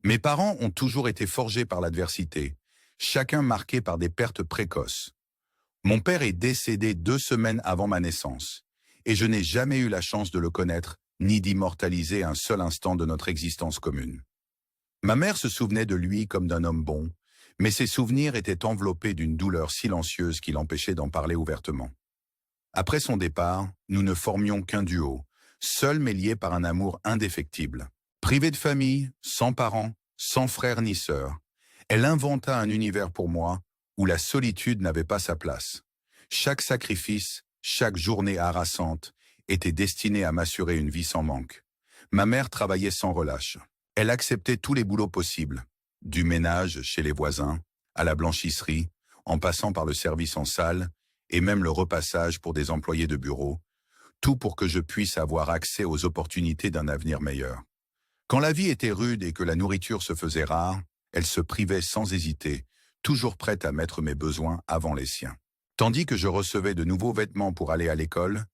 Mes parents ont toujours été forgés par l'adversité, chacun marqué par des pertes précoces. Mon père est décédé 2 semaines avant ma naissance, et je n'ai jamais eu la chance de le connaître, ni d'immortaliser un seul instant de notre existence commune. Ma mère se souvenait de lui comme d'un homme bon, mais ses souvenirs étaient enveloppés d'une douleur silencieuse qui l'empêchait d'en parler ouvertement. Après son départ, nous ne formions qu'un duo, seul mais lié par un amour indéfectible. Privée de famille, sans parents, sans frères ni sœurs, elle inventa un univers pour moi où la solitude n'avait pas sa place. Chaque sacrifice, chaque journée harassante était destinée à m'assurer une vie sans manque. Ma mère travaillait sans relâche. Elle acceptait tous les boulots possibles, du ménage chez les voisins, à la blanchisserie, en passant par le service en salle, et même le repassage pour des employés de bureau, tout pour que je puisse avoir accès aux opportunités d'un avenir meilleur. Quand la vie était rude et que la nourriture se faisait rare, elle se privait sans hésiter, toujours prête à mettre mes besoins avant les siens. Tandis que je recevais de nouveaux vêtements pour aller à l'école,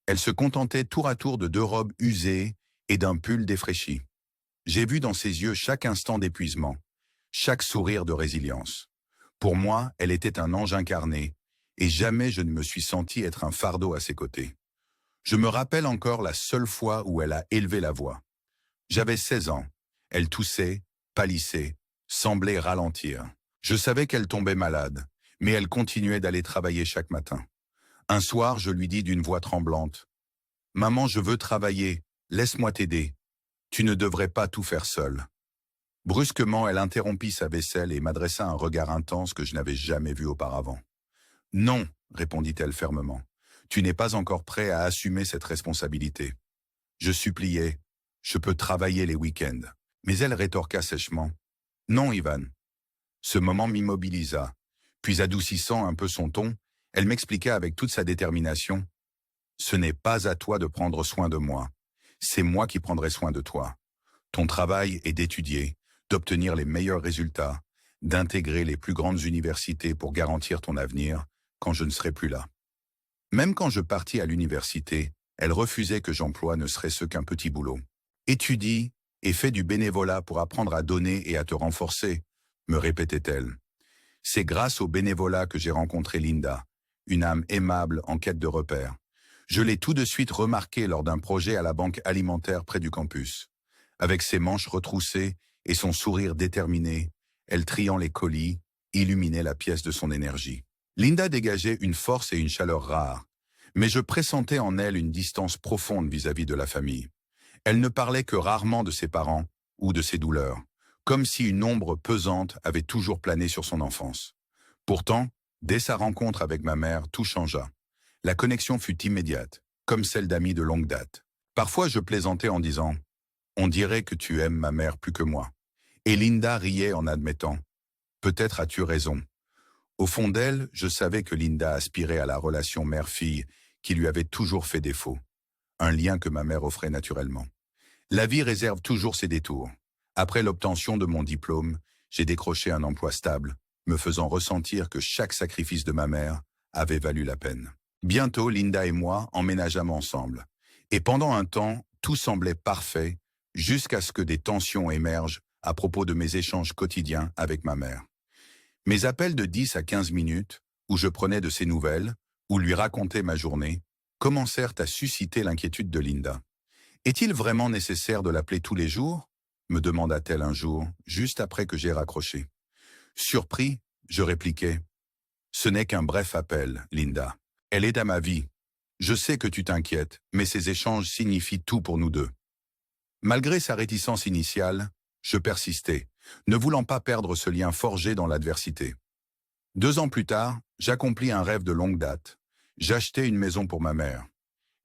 elle se contentait tour à tour de 2 robes usées et d'un pull défraîchi. J'ai vu dans ses yeux chaque instant d'épuisement, chaque sourire de résilience. Pour moi, elle était un ange incarné, et jamais je ne me suis senti être un fardeau à ses côtés. Je me rappelle encore la seule fois où elle a élevé la voix. J'avais 16 ans. Elle toussait, pâlissait, semblait ralentir. Je savais qu'elle tombait malade, mais elle continuait d'aller travailler chaque matin. Un soir, je lui dis d'une voix tremblante, « Maman, je veux travailler, laisse-moi t'aider. Tu ne devrais pas tout faire seule. » Brusquement, elle interrompit sa vaisselle et m'adressa un regard intense que je n'avais jamais vu auparavant. « Non, répondit-elle fermement, tu n'es pas encore prêt à assumer cette responsabilité. » Je suppliai, « Je peux travailler les week-ends. » Mais elle rétorqua sèchement, « Non, Ivan. » Ce moment m'immobilisa, puis adoucissant un peu son ton, elle m'expliqua avec toute sa détermination, « Ce n'est pas à toi de prendre soin de moi, c'est moi qui prendrai soin de toi. Ton travail est d'étudier, d'obtenir les meilleurs résultats, d'intégrer les plus grandes universités pour garantir ton avenir quand je ne serai plus là. » Même quand je partis à l'université, elle refusait que j'emploie ne serait-ce qu'un petit boulot. « Étudie et fais du bénévolat pour apprendre à donner et à te renforcer, » me répétait-elle. C'est grâce au bénévolat que j'ai rencontré Linda, une âme aimable en quête de repères. Je l'ai tout de suite remarquée lors d'un projet à la banque alimentaire près du campus. Avec ses manches retroussées et son sourire déterminé, elle triant les colis, illuminait la pièce de son énergie. Linda dégageait une force et une chaleur rares, mais je pressentais en elle une distance profonde vis-à-vis de la famille. Elle ne parlait que rarement de ses parents ou de ses douleurs, comme si une ombre pesante avait toujours plané sur son enfance. Pourtant, dès sa rencontre avec ma mère, tout changea. La connexion fut immédiate, comme celle d'amis de longue date. Parfois, je plaisantais en disant « On dirait que tu aimes ma mère plus que moi. » Et Linda riait en admettant « Peut-être as-tu raison. » Au fond d'elle, je savais que Linda aspirait à la relation mère-fille qui lui avait toujours fait défaut, un lien que ma mère offrait naturellement. La vie réserve toujours ses détours. Après l'obtention de mon diplôme, j'ai décroché un emploi stable, me faisant ressentir que chaque sacrifice de ma mère avait valu la peine. Bientôt, Linda et moi emménageâmes ensemble. Et pendant un temps, tout semblait parfait, jusqu'à ce que des tensions émergent à propos de mes échanges quotidiens avec ma mère. Mes appels de 10 à 15 minutes, où je prenais de ses nouvelles, ou lui racontais ma journée, commencèrent à susciter l'inquiétude de Linda. « Est-il vraiment nécessaire de l'appeler tous les jours ?» me demanda-t-elle un jour, juste après que j'ai raccroché. Surpris, je répliquai, « Ce n'est qu'un bref appel, Linda. Elle est à ma vie. Je sais que tu t'inquiètes, mais ces échanges signifient tout pour nous deux. » Malgré sa réticence initiale, je persistai, ne voulant pas perdre ce lien forgé dans l'adversité. 2 ans plus tard, j'accomplis un rêve de longue date. J'achetai une maison pour ma mère.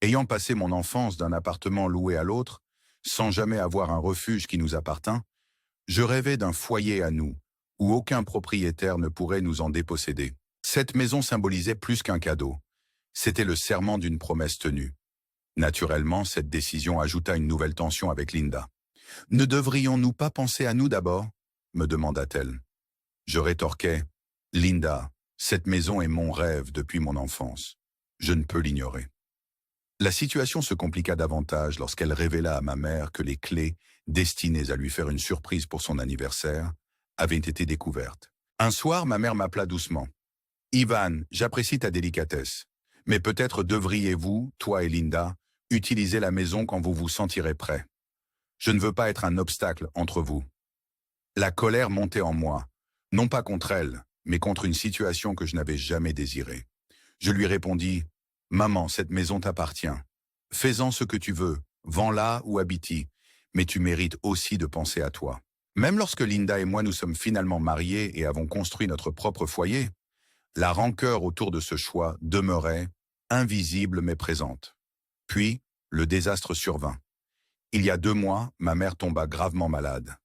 Ayant passé mon enfance d'un appartement loué à l'autre, sans jamais avoir un refuge qui nous appartint, je rêvais d'un foyer à nous, où aucun propriétaire ne pourrait nous en déposséder. Cette maison symbolisait plus qu'un cadeau. C'était le serment d'une promesse tenue. Naturellement, cette décision ajouta une nouvelle tension avec Linda. « Ne devrions-nous pas penser à nous d'abord ?» me demanda-t-elle. Je rétorquai, « Linda, cette maison est mon rêve depuis mon enfance. Je ne peux l'ignorer. » La situation se compliqua davantage lorsqu'elle révéla à ma mère que les clés destinées à lui faire une surprise pour son anniversaire, avaient été découvertes. Un soir, ma mère m'appela doucement. « Ivan, j'apprécie ta délicatesse, mais peut-être devriez-vous, toi et Linda, utiliser la maison quand vous vous sentirez prêt. Je ne veux pas être un obstacle entre vous. » La colère montait en moi, non pas contre elle, mais contre une situation que je n'avais jamais désirée. Je lui répondis, « Maman, cette maison t'appartient. Fais-en ce que tu veux, vends-la ou habite-y, mais tu mérites aussi de penser à toi. » Même lorsque Linda et moi nous sommes finalement mariés et avons construit notre propre foyer, la rancœur autour de ce choix demeurait, invisible mais présente. Puis, le désastre survint. Il y a 2 mois, ma mère tomba gravement malade.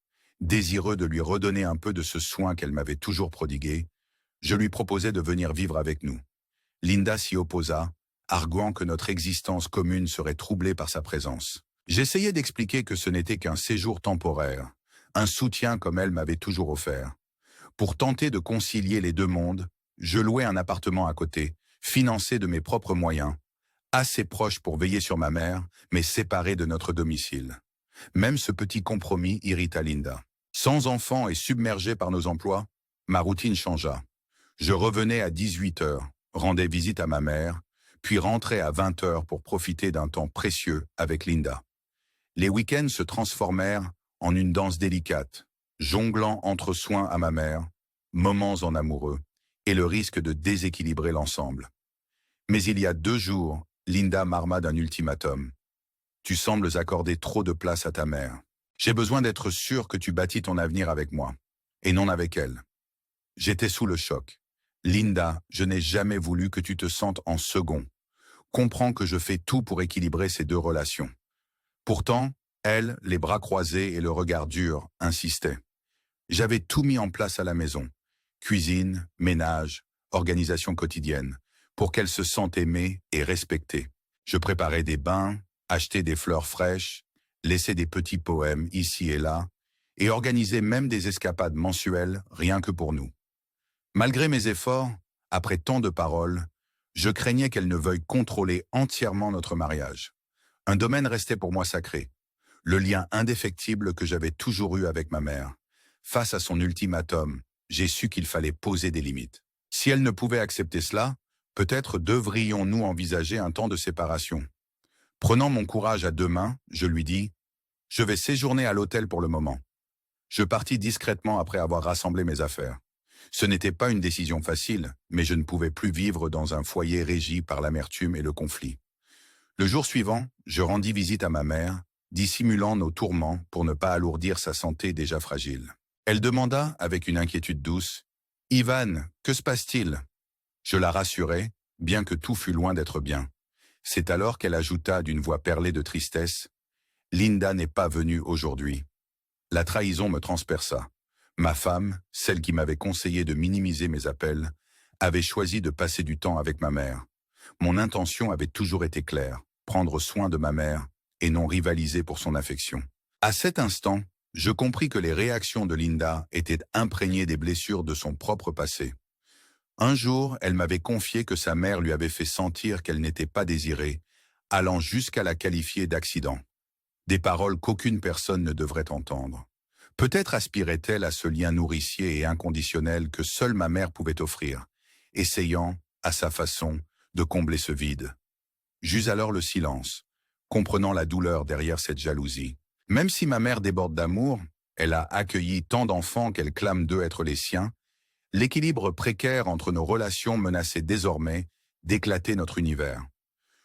Désireux de lui redonner un peu de ce soin qu'elle m'avait toujours prodigué, je lui proposai de venir vivre avec nous. Linda s'y opposa, arguant que notre existence commune serait troublée par sa présence. J'essayais d'expliquer que ce n'était qu'un séjour temporaire, un soutien comme elle m'avait toujours offert. Pour tenter de concilier les 2 mondes, je louai un appartement à côté, financé de mes propres moyens, assez proche pour veiller sur ma mère, mais séparé de notre domicile. Même ce petit compromis irrita Linda. Sans enfants et submergé par nos emplois, ma routine changea. Je revenais à 18 heures, rendais visite à ma mère, puis rentrais à 20 heures pour profiter d'un temps précieux avec Linda. Les week-ends se transformèrent en une danse délicate, jonglant entre soins à ma mère, moments en amoureux, et le risque de déséquilibrer l'ensemble. Mais il y a 2 jours, Linda m'arma d'un ultimatum. « Tu sembles accorder trop de place à ta mère. J'ai besoin d'être sûr que tu bâtis ton avenir avec moi, et non avec elle. » J'étais sous le choc. « Linda, je n'ai jamais voulu que tu te sentes en second. Comprends que je fais tout pour équilibrer ces 2 relations. » Pourtant, elle, les bras croisés et le regard dur, insistait. J'avais tout mis en place à la maison. Cuisine, ménage, organisation quotidienne, pour qu'elle se sente aimée et respectée. Je préparais des bains, achetais des fleurs fraîches, laissais des petits poèmes ici et là, et organisais même des escapades mensuelles rien que pour nous. Malgré mes efforts, après tant de paroles, je craignais qu'elle ne veuille contrôler entièrement notre mariage. Un domaine restait pour moi sacré, le lien indéfectible que j'avais toujours eu avec ma mère. Face à son ultimatum, j'ai su qu'il fallait poser des limites. Si elle ne pouvait accepter cela, peut-être devrions-nous envisager un temps de séparation. Prenant mon courage à 2 mains, je lui dis « Je vais séjourner à l'hôtel pour le moment. » Je partis discrètement après avoir rassemblé mes affaires. Ce n'était pas une décision facile, mais je ne pouvais plus vivre dans un foyer régi par l'amertume et le conflit. Le jour suivant, je rendis visite à ma mère, dissimulant nos tourments pour ne pas alourdir sa santé déjà fragile. Elle demanda, avec une inquiétude douce, « Ivan, que se passe-t-il » Je la rassurai, bien que tout fût loin d'être bien. C'est alors qu'elle ajouta d'une voix perlée de tristesse, « Linda n'est pas venue aujourd'hui. » La trahison me transperça. Ma femme, celle qui m'avait conseillé de minimiser mes appels, avait choisi de passer du temps avec ma mère. Mon intention avait toujours été claire, prendre soin de ma mère et non rivaliser pour son affection. À cet instant, je compris que les réactions de Linda étaient imprégnées des blessures de son propre passé. Un jour, elle m'avait confié que sa mère lui avait fait sentir qu'elle n'était pas désirée, allant jusqu'à la qualifier d'accident. Des paroles qu'aucune personne ne devrait entendre. Peut-être aspirait-elle à ce lien nourricier et inconditionnel que seule ma mère pouvait offrir, essayant, à sa façon, de combler ce vide. J'eus alors le silence, comprenant la douleur derrière cette jalousie. Même si ma mère déborde d'amour, elle a accueilli tant d'enfants qu'elle clame d'eux être les siens, l'équilibre précaire entre nos relations menaçait désormais d'éclater notre univers.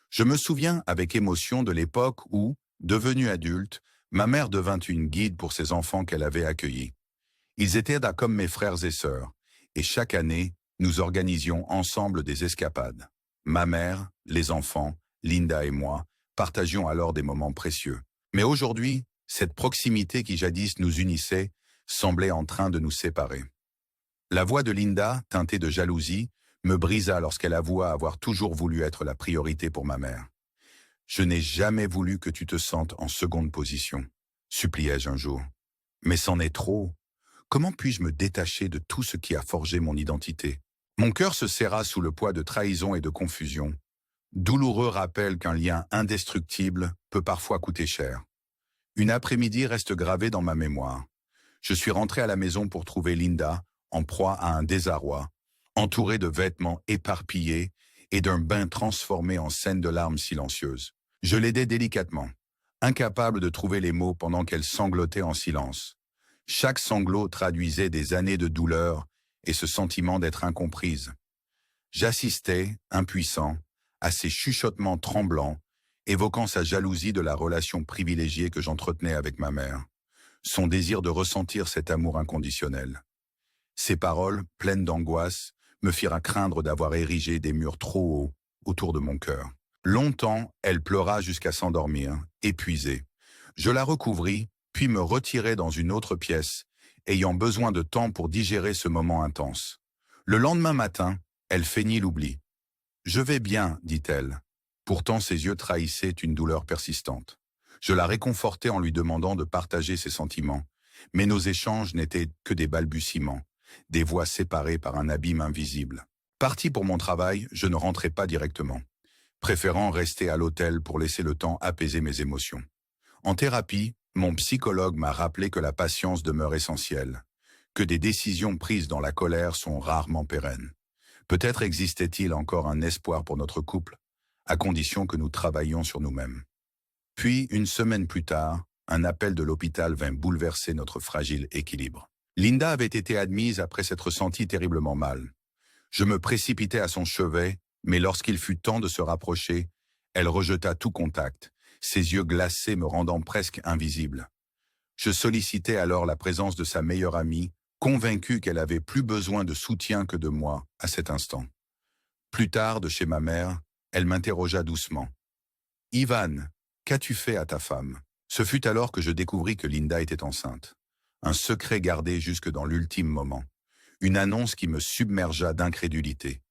Je me souviens avec émotion de l'époque où, devenue adulte, ma mère devint une guide pour ses enfants qu'elle avait accueillis. Ils étaient là comme mes frères et sœurs, et chaque année, nous organisions ensemble des escapades. Ma mère, les enfants, Linda et moi partagions alors des moments précieux. Mais aujourd'hui, cette proximité qui jadis nous unissait semblait en train de nous séparer. La voix de Linda, teintée de jalousie, me brisa lorsqu'elle avoua avoir toujours voulu être la priorité pour ma mère. « Je n'ai jamais voulu que tu te sentes en seconde position, » suppliai-je un jour. « Mais c'en est trop. Comment puis-je me détacher de tout ce qui a forgé mon identité ?» Mon cœur se serra sous le poids de trahison et de confusion. Douloureux rappel qu'un lien indestructible peut parfois coûter cher. Une après-midi reste gravée dans ma mémoire. Je suis rentré à la maison pour trouver Linda, en proie à un désarroi, entourée de vêtements éparpillés et d'un bain transformé en scène de larmes silencieuses. Je l'aidais délicatement, incapable de trouver les mots pendant qu'elle sanglotait en silence. Chaque sanglot traduisait des années de douleur et ce sentiment d'être incomprise. J'assistais, impuissant, à ses chuchotements tremblants, évoquant sa jalousie de la relation privilégiée que j'entretenais avec ma mère, son désir de ressentir cet amour inconditionnel. Ces paroles, pleines d'angoisse, me firent craindre d'avoir érigé des murs trop hauts autour de mon cœur. Longtemps, elle pleura jusqu'à s'endormir, épuisée. Je la recouvris, puis me retirai dans une autre pièce, ayant besoin de temps pour digérer ce moment intense. Le lendemain matin, elle feignit l'oubli. « Je vais bien », dit-elle. Pourtant, ses yeux trahissaient une douleur persistante. Je la réconfortai en lui demandant de partager ses sentiments, mais nos échanges n'étaient que des balbutiements, des voix séparées par un abîme invisible. Parti pour mon travail, je ne rentrai pas directement, préférant rester à l'hôtel pour laisser le temps apaiser mes émotions. En thérapie, mon psychologue m'a rappelé que la patience demeure essentielle, que des décisions prises dans la colère sont rarement pérennes. Peut-être existait-il encore un espoir pour notre couple, à condition que nous travaillions sur nous-mêmes. Puis, une semaine plus tard, un appel de l'hôpital vint bouleverser notre fragile équilibre. Linda avait été admise après s'être sentie terriblement mal. Je me précipitai à son chevet, mais lorsqu'il fut temps de se rapprocher, elle rejeta tout contact, ses yeux glacés me rendant presque invisible. Je sollicitai alors la présence de sa meilleure amie, convaincue qu'elle avait plus besoin de soutien que de moi à cet instant. Plus tard, de chez ma mère, elle m'interrogea doucement. « Ivan, qu'as-tu fait à ta femme ?» Ce fut alors que je découvris que Linda était enceinte. Un secret gardé jusque dans l'ultime moment. Une annonce qui me submergea d'incrédulité.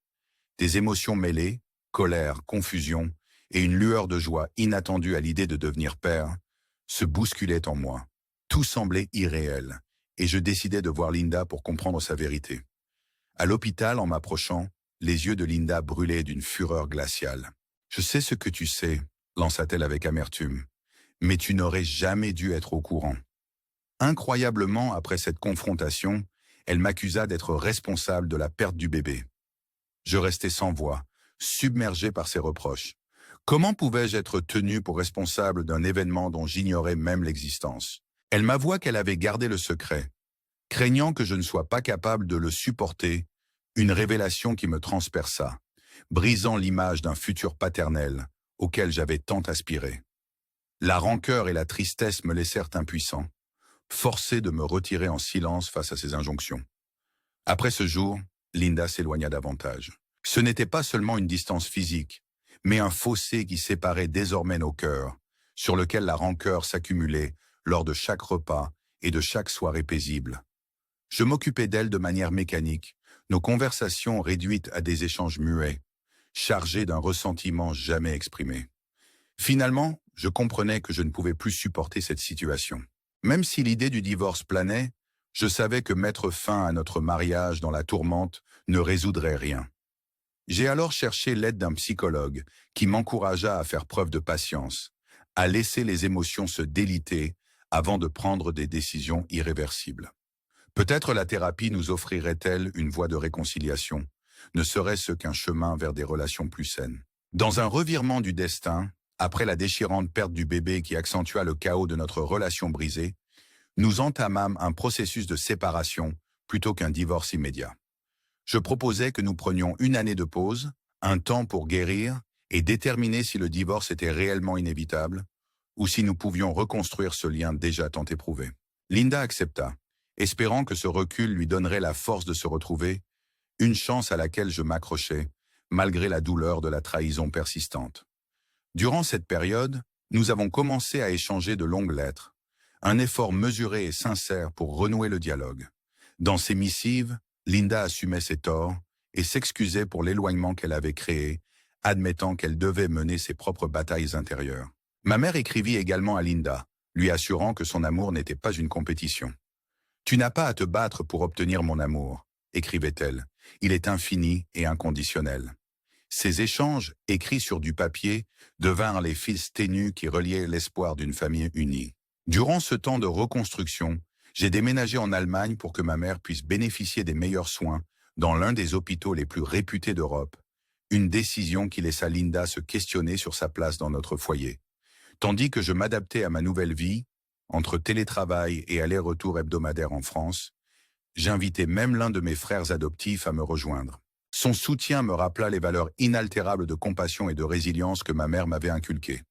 Des émotions mêlées, colère, confusion et une lueur de joie inattendue à l'idée de devenir père se bousculaient en moi. Tout semblait irréel et je décidai de voir Linda pour comprendre sa vérité. À l'hôpital, en m'approchant, les yeux de Linda brûlaient d'une fureur glaciale. « Je sais ce que tu sais », lança-t-elle avec amertume, « mais tu n'aurais jamais dû être au courant. » Incroyablement, après cette confrontation, elle m'accusa d'être responsable de la perte du bébé. Je restai sans voix, submergé par ses reproches. Comment pouvais-je être tenu pour responsable d'un événement dont j'ignorais même l'existence? Elle m'avoua qu'elle avait gardé le secret, craignant que je ne sois pas capable de le supporter, une révélation qui me transperça, brisant l'image d'un futur paternel auquel j'avais tant aspiré. La rancœur et la tristesse me laissèrent impuissant, forcé de me retirer en silence face à ces injonctions. Après ce jour, Linda s'éloigna davantage. Ce n'était pas seulement une distance physique, mais un fossé qui séparait désormais nos cœurs, sur lequel la rancœur s'accumulait lors de chaque repas et de chaque soirée paisible. Je m'occupais d'elle de manière mécanique, nos conversations réduites à des échanges muets, chargés d'un ressentiment jamais exprimé. Finalement, je comprenais que je ne pouvais plus supporter cette situation. Même si l'idée du divorce planait, je savais que mettre fin à notre mariage dans la tourmente ne résoudrait rien. J'ai alors cherché l'aide d'un psychologue qui m'encouragea à faire preuve de patience, à laisser les émotions se déliter avant de prendre des décisions irréversibles. Peut-être la thérapie nous offrirait-elle une voie de réconciliation, ne serait-ce qu'un chemin vers des relations plus saines. Dans un revirement du destin, après la déchirante perte du bébé qui accentua le chaos de notre relation brisée, nous entamâmes un processus de séparation plutôt qu'un divorce immédiat. Je proposais que nous prenions une année de pause, un temps pour guérir et déterminer si le divorce était réellement inévitable ou si nous pouvions reconstruire ce lien déjà tant éprouvé. Linda accepta, espérant que ce recul lui donnerait la force de se retrouver, une chance à laquelle je m'accrochais, malgré la douleur de la trahison persistante. Durant cette période, nous avons commencé à échanger de longues lettres, un effort mesuré et sincère pour renouer le dialogue. Dans ses missives, Linda assumait ses torts et s'excusait pour l'éloignement qu'elle avait créé, admettant qu'elle devait mener ses propres batailles intérieures. Ma mère écrivit également à Linda, lui assurant que son amour n'était pas une compétition. « Tu n'as pas à te battre pour obtenir mon amour », écrivait-elle. « Il est infini et inconditionnel. » Ces échanges, écrits sur du papier, devinrent les fils ténus qui reliaient l'espoir d'une famille unie. Durant ce temps de reconstruction, j'ai déménagé en Allemagne pour que ma mère puisse bénéficier des meilleurs soins dans l'un des hôpitaux les plus réputés d'Europe, une décision qui laissa Linda se questionner sur sa place dans notre foyer. Tandis que je m'adaptais à ma nouvelle vie, entre télétravail et aller-retour hebdomadaire en France, j'invitais même l'un de mes frères adoptifs à me rejoindre. Son soutien me rappela les valeurs inaltérables de compassion et de résilience que ma mère m'avait inculquées.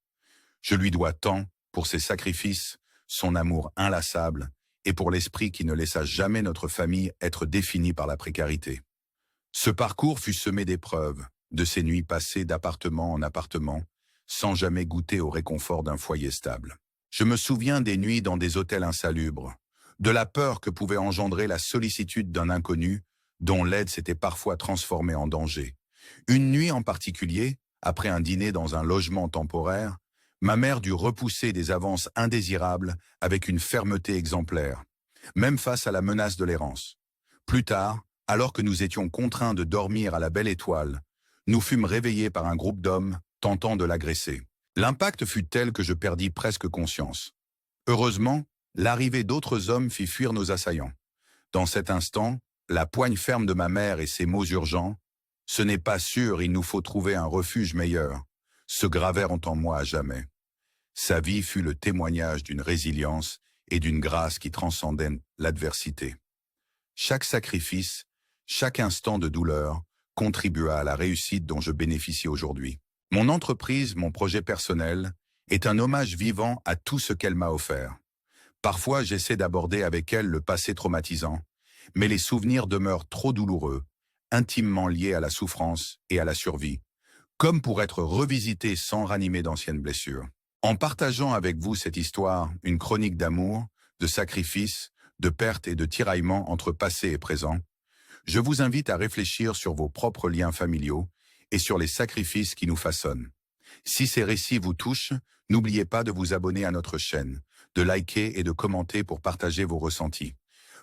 Je lui dois tant pour ses sacrifices, son amour inlassable et pour l'esprit qui ne laissa jamais notre famille être définie par la précarité. Ce parcours fut semé d'épreuves, de ces nuits passées d'appartement en appartement, sans jamais goûter au réconfort d'un foyer stable. Je me souviens des nuits dans des hôtels insalubres, de la peur que pouvait engendrer la sollicitude d'un inconnu, dont l'aide s'était parfois transformée en danger. Une nuit en particulier, après un dîner dans un logement temporaire, ma mère dut repousser des avances indésirables avec une fermeté exemplaire, même face à la menace de l'errance. Plus tard, alors que nous étions contraints de dormir à la Belle Étoile, nous fûmes réveillés par un groupe d'hommes tentant de l'agresser. L'impact fut tel que je perdis presque conscience. Heureusement, l'arrivée d'autres hommes fit fuir nos assaillants. Dans cet instant, la poigne ferme de ma mère et ses mots urgents « Ce n'est pas sûr, il nous faut trouver un refuge meilleur » se gravèrent en moi à jamais. Sa vie fut le témoignage d'une résilience et d'une grâce qui transcendaient l'adversité. Chaque sacrifice, chaque instant de douleur contribua à la réussite dont je bénéficie aujourd'hui. Mon entreprise, mon projet personnel, est un hommage vivant à tout ce qu'elle m'a offert. Parfois, j'essaie d'aborder avec elle le passé traumatisant, mais les souvenirs demeurent trop douloureux, intimement liés à la souffrance et à la survie, comme pour être revisités sans ranimer d'anciennes blessures. En partageant avec vous cette histoire, une chronique d'amour, de sacrifice, de perte et de tiraillement entre passé et présent, je vous invite à réfléchir sur vos propres liens familiaux et sur les sacrifices qui nous façonnent. Si ces récits vous touchent, n'oubliez pas de vous abonner à notre chaîne, de liker et de commenter pour partager vos ressentis.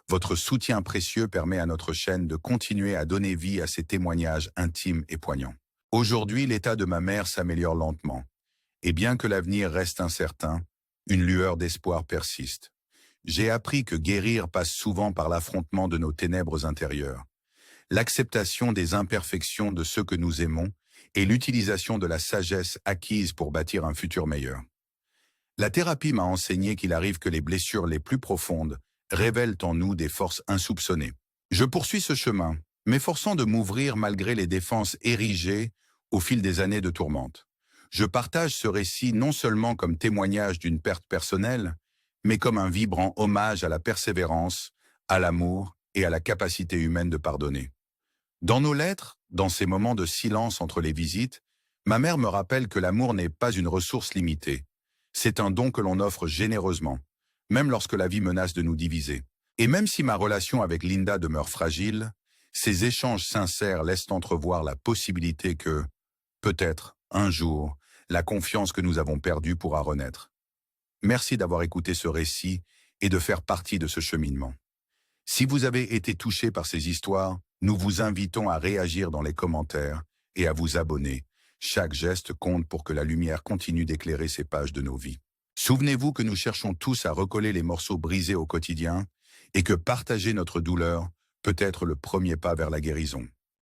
Votre soutien précieux permet à notre chaîne de continuer à donner vie à ces témoignages intimes et poignants. Aujourd'hui, l'état de ma mère s'améliore lentement. Et bien que l'avenir reste incertain, une lueur d'espoir persiste. J'ai appris que guérir passe souvent par l'affrontement de nos ténèbres intérieures, l'acceptation des imperfections de ceux que nous aimons et l'utilisation de la sagesse acquise pour bâtir un futur meilleur. La thérapie m'a enseigné qu'il arrive que les blessures les plus profondes révèlent en nous des forces insoupçonnées. Je poursuis ce chemin, m'efforçant de m'ouvrir malgré les défenses érigées au fil des années de tourmente. Je partage ce récit non seulement comme témoignage d'une perte personnelle, mais comme un vibrant hommage à la persévérance, à l'amour et à la capacité humaine de pardonner. Dans nos lettres, dans ces moments de silence entre les visites, ma mère me rappelle que l'amour n'est pas une ressource limitée. C'est un don que l'on offre généreusement, même lorsque la vie menace de nous diviser. Et même si ma relation avec Linda demeure fragile, ces échanges sincères laissent entrevoir la possibilité que, peut-être, un jour, la confiance que nous avons perdue pourra renaître. Merci d'avoir écouté ce récit et de faire partie de ce cheminement. Si vous avez été touché par ces histoires, nous vous invitons à réagir dans les commentaires et à vous abonner. Chaque geste compte pour que la lumière continue d'éclairer ces pages de nos vies. Souvenez-vous que nous cherchons tous à recoller les morceaux brisés au quotidien et que partager notre douleur peut être le premier pas vers la guérison.